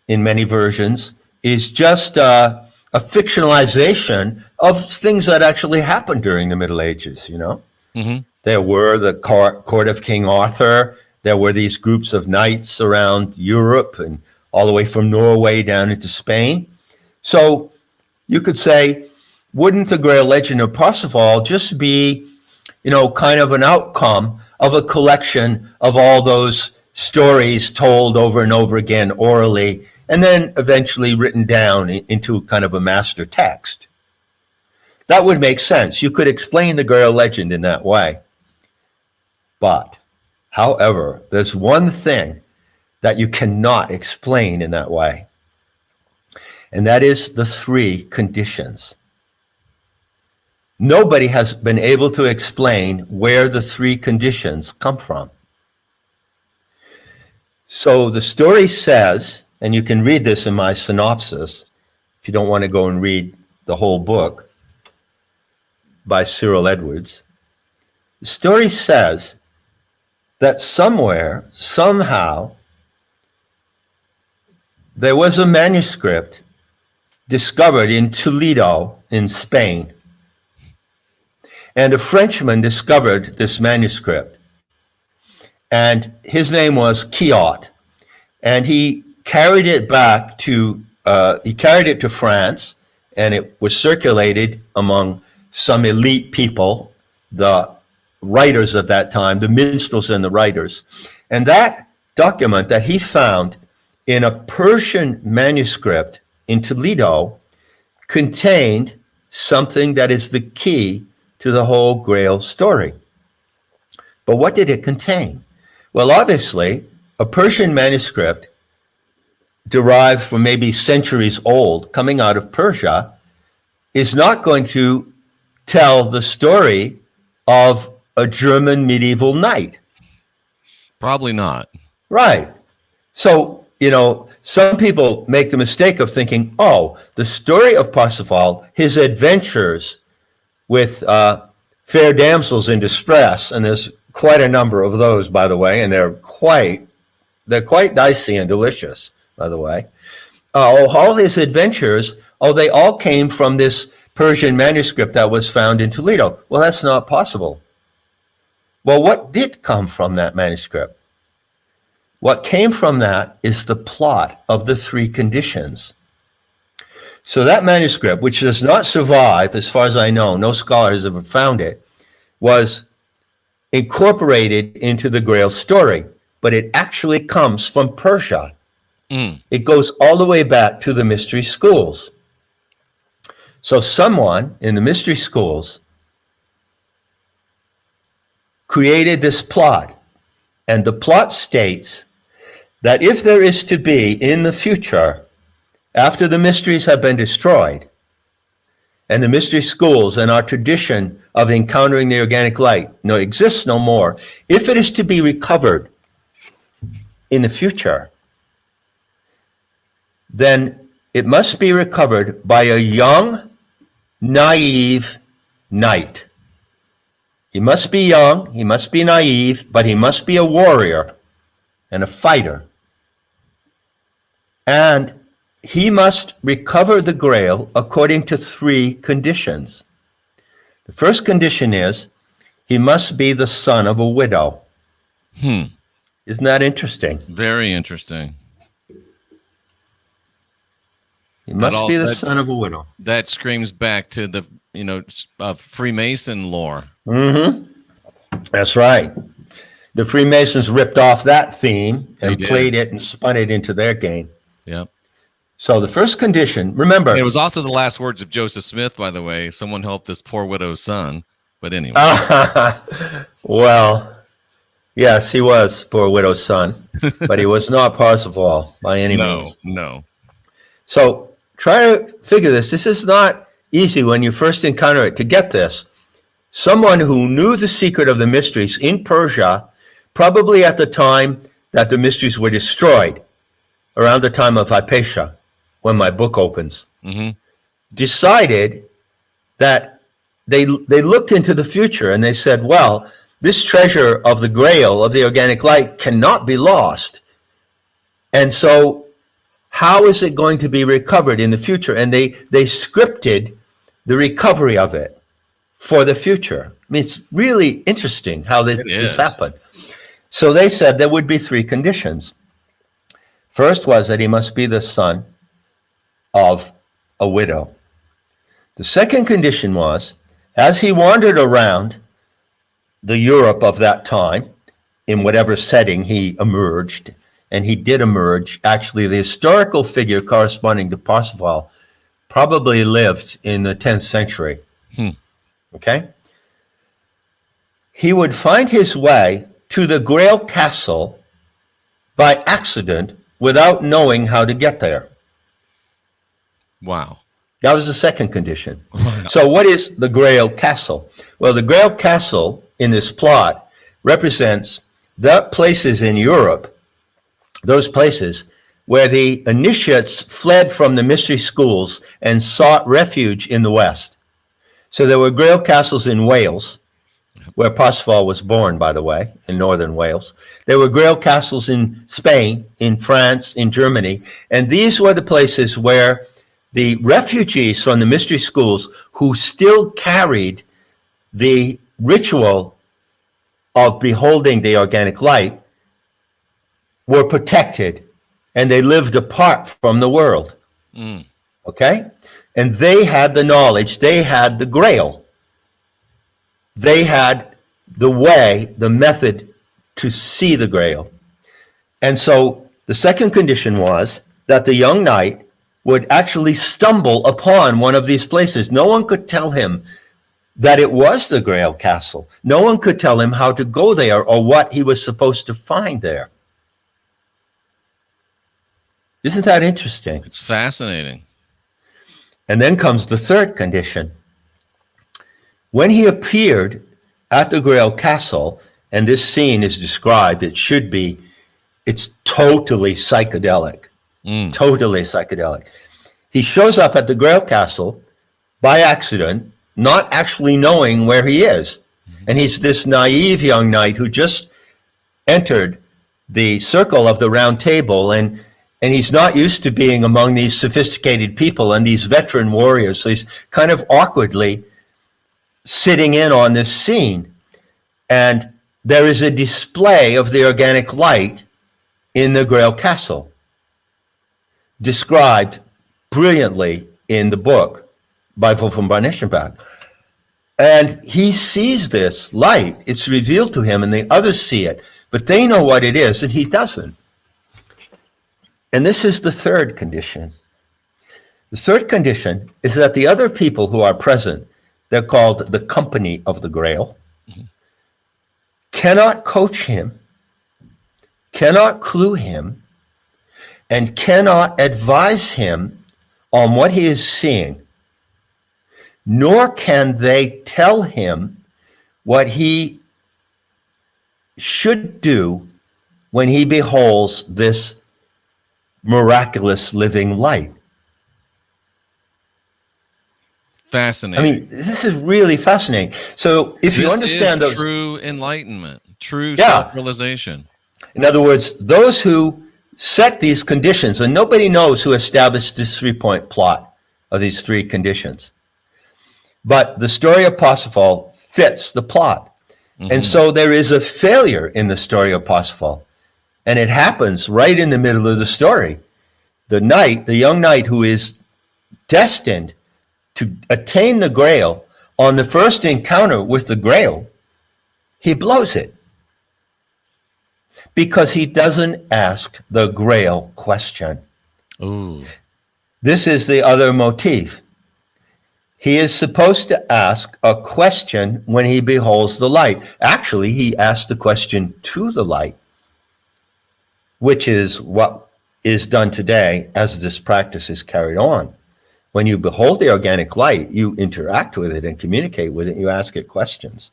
in many versions is just a fictionalization of things that actually happened during the Middle Ages, There were the court of King Arthur. There were these groups of knights around Europe and all the way from Norway down into Spain. So you could say, wouldn't the Grail legend of Parsifal just be, kind of an outcome of a collection of all those stories told over and over again orally, and then eventually written down into kind of a master text? That would make sense. You could explain the Grail legend in that way. But, however, there's one thing that you cannot explain in that way, and that is the three conditions. Nobody has been able to explain where the three conditions come from. So the story says, and you can read this in my synopsis, if you don't want to go and read the whole book by Cyril Edwards. The story says that somewhere, somehow, there was a manuscript discovered in Toledo in Spain. And a Frenchman discovered this manuscript. And his name was Quiot. And he carried it back to, France, and it was circulated among some elite people, the writers of that time, the minstrels and the writers. And that document that he found in a Persian manuscript in Toledo contained something that is the key to the whole Grail story. But what did it contain? Well, obviously, a Persian manuscript derived from maybe centuries old, coming out of Persia, is not going to tell the story of a German medieval knight. Probably not. Right. So, some people make the mistake of thinking, the story of Parsifal, his adventures with fair damsels in distress, and there's quite a number of those, by the way, and they're quite dicey and delicious, by the way. All his adventures, they all came from this Persian manuscript that was found in Toledo. Well, that's not possible. Well, what did come from that manuscript? What came from that is the plot of the three conditions. So that manuscript, which does not survive, as far as I know, no scholar has ever found it, was incorporated into the Grail story, but it actually comes from Persia. It goes all the way back to the mystery schools. So someone in the mystery schools created this plot, and the plot states that if there is to be in the future, after the mysteries have been destroyed, and the mystery schools and our tradition of encountering the organic light exists no more, if it is to be recovered in the future, then it must be recovered by a young, naive knight. He must be young, he must be naive, but he must be a warrior and a fighter. And he must recover the Grail according to 3 conditions. The first condition is he must be the son of a widow. Isn't that interesting? Very interesting. He must be the son of a widow. That screams back to the Freemason lore. That's right. The Freemasons ripped off that theme and They did. played it and spun it into their game. Yep. So the first condition, remember. It was also the last words of Joseph Smith, by the way. Someone help this poor widow's son. But anyway. Well, yes, he was poor widow's son, but he was not Parzival by any means. No. So try to figure this. This is not easy when you first encounter it to get this. Someone who knew the secret of the mysteries in Persia, probably at the time that the mysteries were destroyed, around the time of Hypatia, when my book opens, decided that they looked into the future and they said, well, this treasure of the Grail of the organic light cannot be lost. And so how is it going to be recovered in the future? And they scripted the recovery of it for the future. I mean, it's really interesting how this happened. So they said there would be 3 conditions. First was that he must be the son of a widow. The second condition was, as he wandered around the Europe of that time, in whatever setting he emerged, and he did emerge, actually the historical figure corresponding to Parzival probably lived in the 10th century. Okay? He would find his way to the Grail castle by accident without knowing how to get there. Wow. That was the second condition. So what is the Grail castle? Well, the Grail castle in this plot represents the places in Europe, those places where the initiates fled from the mystery schools and sought refuge in the West. So there were Grail castles in Wales, where Parzival was born, by the way, in northern Wales. There were Grail castles in Spain, in France, in Germany, and these were the places where the refugees from the mystery schools who still carried the ritual of beholding the organic light were protected, and they lived apart from the world. Okay? And they had the knowledge, they had the Grail. They had the way, the method to see the Grail. And so the second condition was that the young knight would actually stumble upon one of these places. No one could tell him that it was the Grail castle. No one could tell him how to go there or what he was supposed to find there. Isn't that interesting? It's fascinating. And then comes the third condition. When he appeared at the Grail castle, and this scene is described, it's totally psychedelic. Totally psychedelic. He shows up at the Grail castle by accident, not actually knowing where he is. And he's this naive young knight who just entered the circle of the round table, and he's not used to being among these sophisticated people and these veteran warriors. So he's kind of awkwardly sitting in on this scene. And there is a display of the organic light in the Grail castle, described brilliantly in the book by Wolfram von Eschenbach. And he sees this light. It's revealed to him, and the others see it, but they know what it is, and he doesn't. And this is the third condition. The third condition is that the other people who are present, they're called the company of the Grail, cannot coach him, cannot clue him, and cannot advise him on what he is seeing, nor can they tell him what he should do when he beholds this miraculous living light. Fascinating. I mean, this is really fascinating. So if you understand is those, true enlightenment, true self-realization. In other words, those who set these conditions, and nobody knows who established this 3-point plot of these 3 conditions, but the story of Parsifal fits the plot. And so there is a failure in the story of Parsifal, and it happens right in the middle of the story. The knight, the young knight who is destined to attain the Grail, on the first encounter with the Grail, he blows it because he doesn't ask the Grail question. Ooh. This is the other motif. He is supposed to ask a question when he beholds the light. Actually, he asks the question to the light, which is what is done today as this practice is carried on. When you behold the organic light, you interact with it and communicate with it. You ask it questions,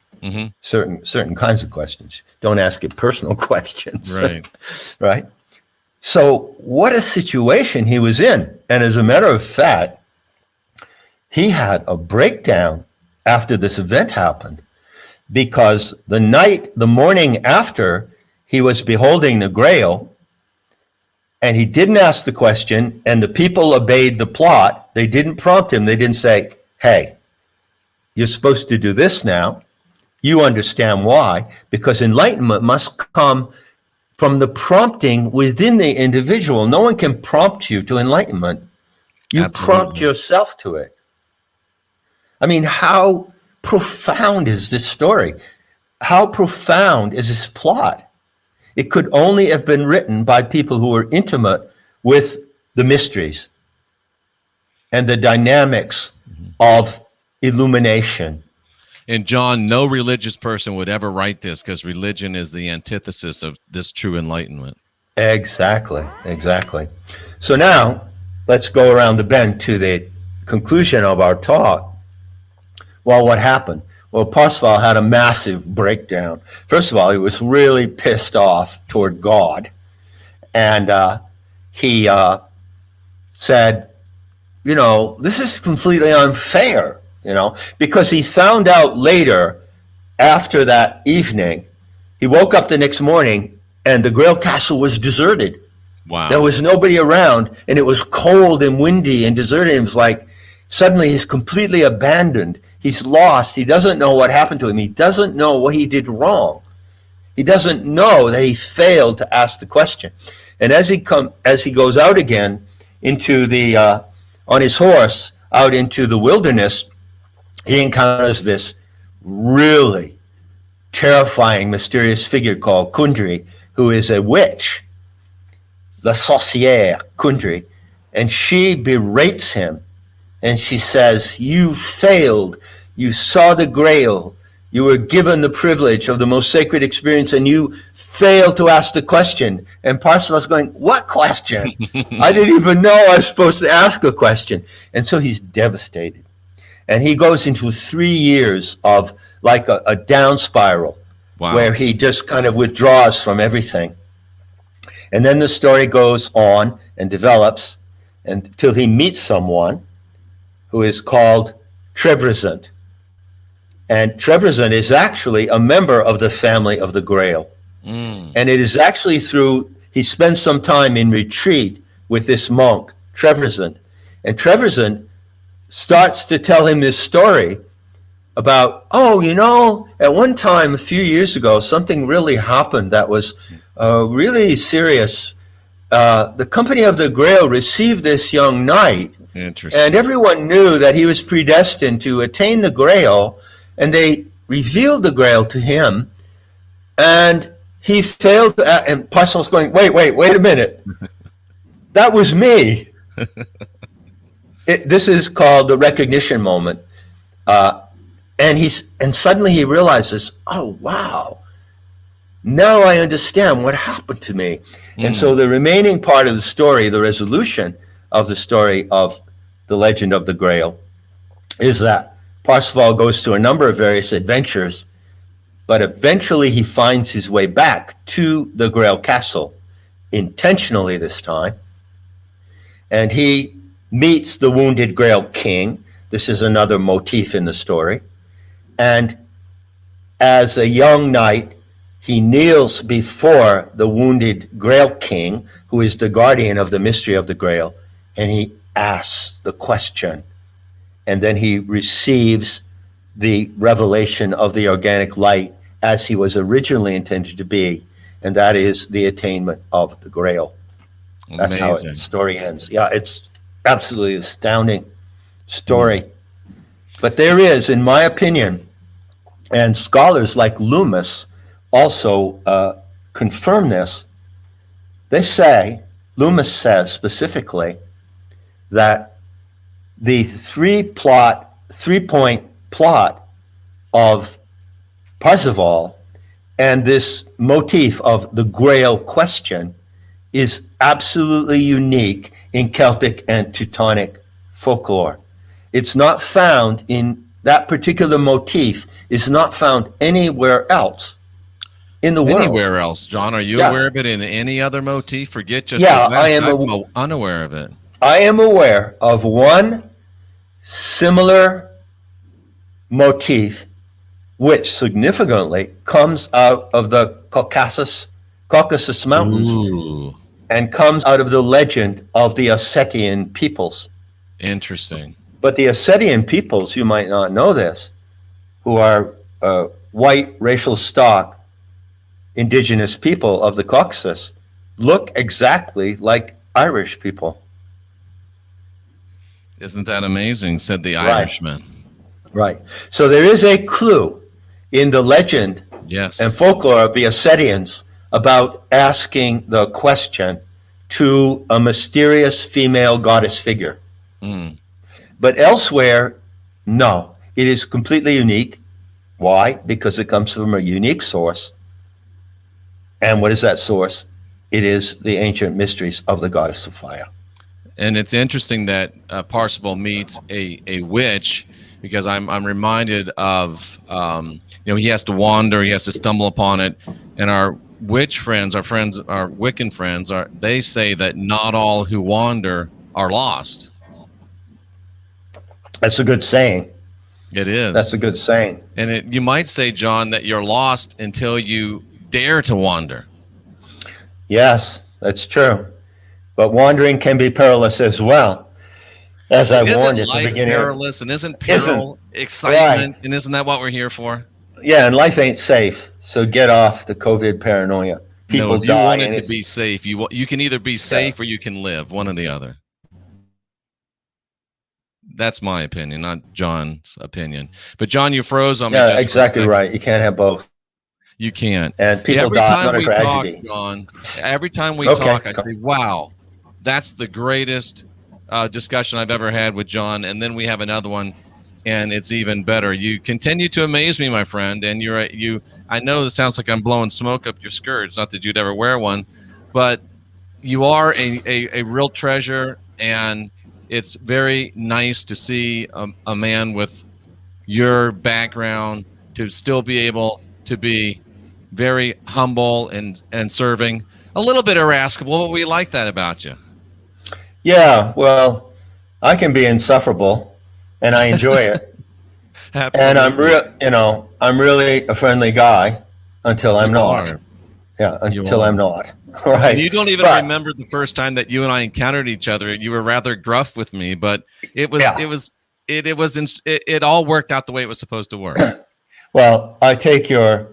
certain kinds of questions. Don't ask it personal questions. Right. Right. So what a situation he was in. And as a matter of fact, he had a breakdown after this event happened, because the morning after he was beholding the Grail, and he didn't ask the question, and the people obeyed the plot. They didn't prompt him. They didn't say, hey, you're supposed to do this now. You understand why, because enlightenment must come from the prompting within the individual. No one can prompt you to enlightenment. You prompt yourself to it. I mean, how profound is this story? How profound is this plot? It could only have been written by people who were intimate with the mysteries and the dynamics of illumination. And John, no religious person would ever write this, because religion is the antithesis of this true enlightenment. Exactly. So now let's go around the bend to the conclusion of our talk. Well, what happened? Well, Parsifal had a massive breakdown. First of all, he was really pissed off toward God. And he said, this is completely unfair, because he found out later, after that evening, he woke up the next morning and the Grail Castle was deserted. Wow. There was nobody around, and it was cold and windy and deserted. It was like suddenly he's completely abandoned. He's lost. He doesn't know what happened to him. He doesn't know what he did wrong. He doesn't know that he failed to ask the question. And as he goes out again into on his horse out into the wilderness, he encounters this really terrifying, mysterious figure called Kundry, who is a witch, la sorcière Kundry, and she berates him. And she says, you failed. You saw the Grail. You were given the privilege of the most sacred experience, and you failed to ask the question. And Parsifal's going, what question? I didn't even know I was supposed to ask a question. And so he's devastated. And he goes into 3 years of like a down spiral. Wow. Where he just kind of withdraws from everything. And then the story goes on and develops until he meets someone who is called Trevisan. And Trevisan is actually a member of the family of the Grail. And it is actually he spends some time in retreat with this monk, Trevisan. And Trevisan starts to tell him this story about, at one time a few years ago, something really happened that was really serious. The company of the Grail received this young knight. Interesting. And everyone knew that he was predestined to attain the Grail, and they revealed the Grail to him, and he failed. And Parsifal's going, wait a minute. That was me. This is called the recognition moment. And suddenly he realizes, oh, wow, now I understand what happened to me. And so the remaining part of the story, the resolution of the story of the legend of the Grail, is that Parsifal goes through a number of various adventures, but eventually he finds his way back to the Grail castle, intentionally this time, and he meets the wounded Grail king. This is another motif in the story. And as a young knight, he kneels before the wounded Grail king, who is the guardian of the mystery of the Grail, and he asks the question. And then he receives the revelation of the organic light as he was originally intended to be, and that is the attainment of the Grail. That's how the story ends. Yeah, it's absolutely astounding story. But there is, in my opinion, and scholars like Loomis also confirm this. They say, Loomis says specifically, that the three-point plot of Parsifal and this motif of the Grail question is absolutely unique in Celtic and Teutonic folklore. It's not found in that particular motif, is not found anywhere else in the world. Anywhere else, John? Are you aware of it in any other motif? Forget just I am unaware of it. I am aware of one similar motif which significantly comes out of the Caucasus Mountains. Ooh. And comes out of the legend of the Ossetian peoples. Interesting. But the Ossetian peoples, you might not know this, who are white racial stock indigenous people of the Caucasus, look exactly like Irish people. Isn't that amazing? Said the Irishman. Right. So there is a clue in the legend and folklore of the Ossetians about asking the question to a mysterious female goddess figure. But elsewhere, no. It is completely unique. Why? Because it comes from a unique source. And what is that source? It is the ancient mysteries of the goddess of fire. And it's interesting that Parsifal meets a witch, because I'm reminded of, he has to wander, he has to stumble upon it. And our witch friends, our Wiccan friends, they say that not all who wander are lost. That's a good saying. It is. That's a good saying. And you might say, John, that you're lost until you dare to wander. Yes, that's true. But wandering can be perilous as well. As I warned at the beginning. Perilous, and isn't peril excitement? Right. And isn't that what we're here for? Yeah, and life ain't safe. So get off the COVID paranoia. People die. You want it to be safe. You can either be safe or you can live, one or the other. That's my opinion, not John's opinion. But John, you froze on me. Yeah, exactly right. You can't have both. You can't. And people die, not a tragedy. John, every time we talk, I say, wow, that's the greatest discussion I've ever had with John. And then we have another one, and it's even better. You continue to amaze me, my friend. And I know it sounds like I'm blowing smoke up your skirt. It's not that you'd ever wear one, but you are a real treasure. And it's very nice to see a man with your background to still be able to be very humble and serving, a little bit irascible, but we like that about you. Yeah, well, I can be insufferable, and I enjoy it. Absolutely. And I'm really a friendly guy until I'm not. Yeah, until I'm not. Right. And you don't even remember the first time that you and I encountered each other. You were rather gruff with me, but it all worked out the way it was supposed to work. Well, I take your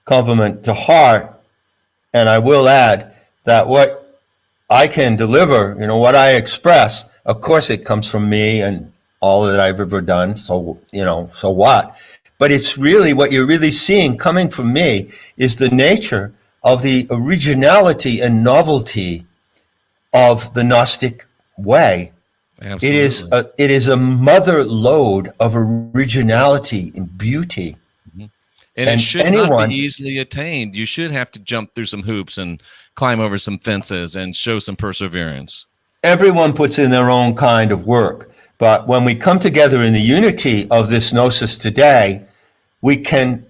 compliment to heart, and I will add that what I can deliver, what I express, of course it comes from me and all that I've ever done, so what? But it's really what you're really seeing coming from me is the nature of the originality and novelty of the Gnostic way. Absolutely. It is a mother lode of originality and beauty. Mhm. And it And should not be anyone, easily attained. You should have to jump through some hoops and climb over some fences and show some perseverance. everyone puts in their own kind of work. But when we come together in the unity of this gnosis today, we can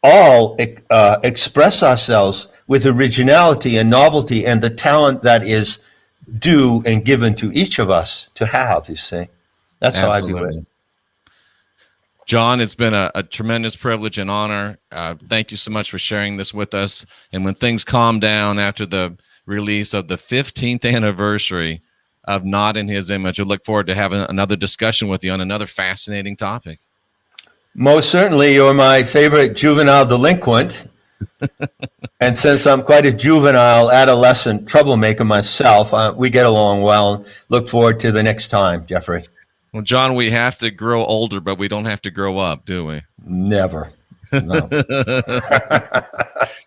all express ourselves with originality and novelty and the talent that is due and given to each of us to have, you see. That's how I view it. Absolutely. John, it's been a tremendous privilege and honor. Thank you so much for sharing this with us. And when things calm down after the release of the 15th anniversary of Not in His Image, I look forward to having another discussion with you on another fascinating topic. Most certainly, you're my favorite juvenile delinquent. And since I'm quite a juvenile adolescent troublemaker myself, we get along well. Look forward to the next time, Jeffrey. Well, John, we have to grow older, but we don't have to grow up, do we? Never. No.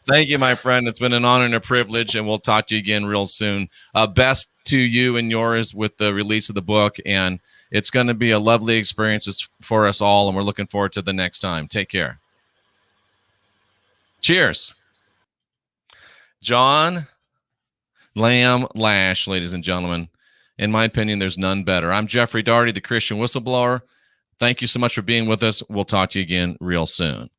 Thank you, my friend. It's been an honor and a privilege, and we'll talk to you again real soon. Best to you and yours with the release of the book, and it's going to be a lovely experience for us all, and we're looking forward to the next time. Take care. Cheers. John Lamb Lash, ladies and gentlemen. In my opinion, there's none better. I'm Jeffrey Daugherty, the Christian whistleblower. Thank you so much for being with us. We'll talk to you again real soon.